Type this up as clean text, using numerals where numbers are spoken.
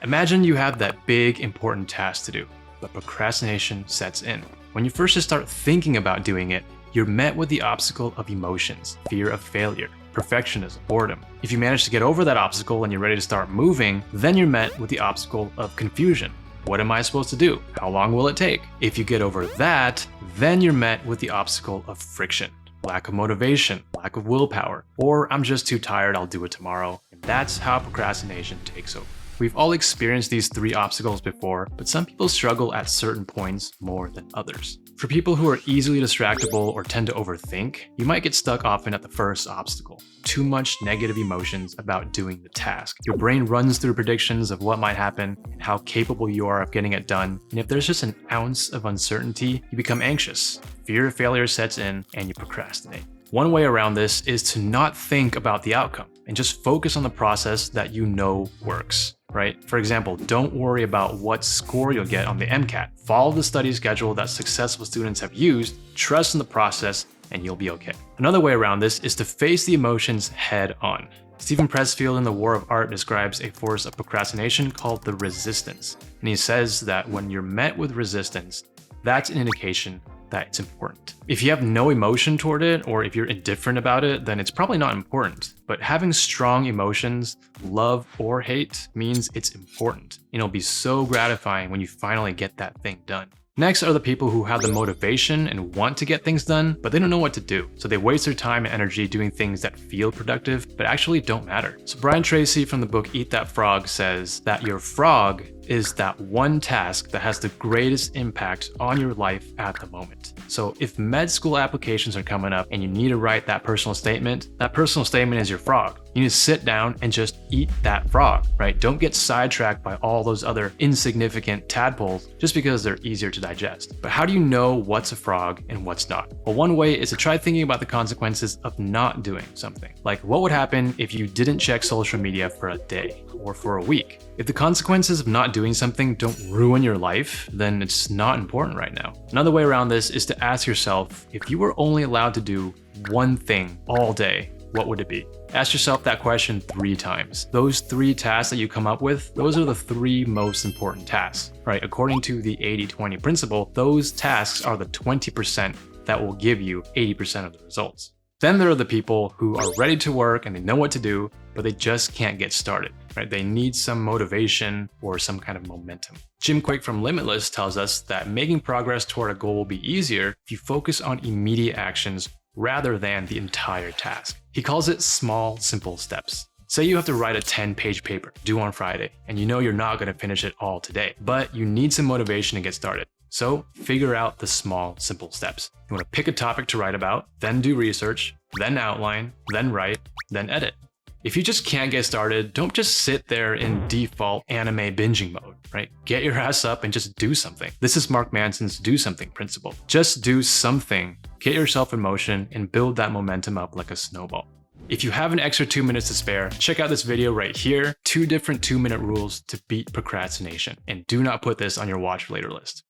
Imagine you have that big, important task to do, but procrastination sets in. When you first just start thinking about doing it, you're met with the obstacle of emotions, fear of failure, perfectionism, boredom. If you manage to get over that obstacle and you're ready to start moving, then you're met with the obstacle of confusion. What am I supposed to do? How long will it take? If you get over that, then you're met with the obstacle of friction, lack of motivation, lack of willpower, or I'm just too tired, I'll do it tomorrow. And that's how procrastination takes over. We've all experienced these three obstacles before, but some people struggle at certain points more than others. For people who are easily distractible or tend to overthink, you might get stuck often at the first obstacle. Too much negative emotions about doing the task. Your brain runs through predictions of what might happen and how capable you are of getting it done, and if there's just an ounce of uncertainty, you become anxious. Fear of failure sets in and you procrastinate. One way around this is to not think about the outcome and just focus on the process that you know works. Right? For example, don't worry about what score you'll get on the MCAT. Follow the study schedule that successful students have used, trust in the process, and you'll be okay. Another way around this is to face the emotions head on. Stephen Pressfield in The War of Art describes a force of procrastination called the resistance. And he says that when you're met with resistance, that's an indication that it's important. If you have no emotion toward it, or if you're indifferent about it, then it's probably not important. But having strong emotions, love or hate, means it's important. And it'll be so gratifying when you finally get that thing done. Next are the people who have the motivation and want to get things done, but they don't know what to do. So they waste their time and energy doing things that feel productive, but actually don't matter. So Brian Tracy from the book Eat That Frog says that your frog is that one task that has the greatest impact on your life at the moment. So if med school applications are coming up and you need to write that personal statement is your frog. You need to sit down and just eat that frog, right? Don't get sidetracked by all those other insignificant tadpoles just because they're easier to digest. But how do you know what's a frog and what's not? Well, one way is to try thinking about the consequences of not doing something. Like, what would happen if you didn't check social media for a day or for a week? If the consequences of not doing something don't ruin your life, then it's not important right now. Another way around this is to ask yourself, if you were only allowed to do one thing all day, what would it be? Ask yourself that question 3 times. Those 3 tasks that you come up with, those are the 3 most important tasks, right? According to the 80-20 principle, those tasks are the 20% that will give you 80% of the results. Then there are the people who are ready to work and they know what to do, but they just can't get started, right? They need some motivation or some kind of momentum. Jim Kwik from Limitless tells us that making progress toward a goal will be easier if you focus on immediate actions rather than the entire task. He calls it small, simple steps. Say you have to write a 10-page paper due on Friday, and you know you're not going to finish it all today, but you need some motivation to get started. So figure out the small, simple steps. You want to pick a topic to write about, then do research, then outline, then write, then edit. If you just can't get started, don't just sit there in default anime binging mode, right? Get your ass up and just do something. This is Mark Manson's do something principle. Just do something, get yourself in motion, and build that momentum up like a snowball. If you have an extra 2 minutes to spare, check out this video right here, 2 different 2-minute rules to beat procrastination. And do not put this on your watch later list.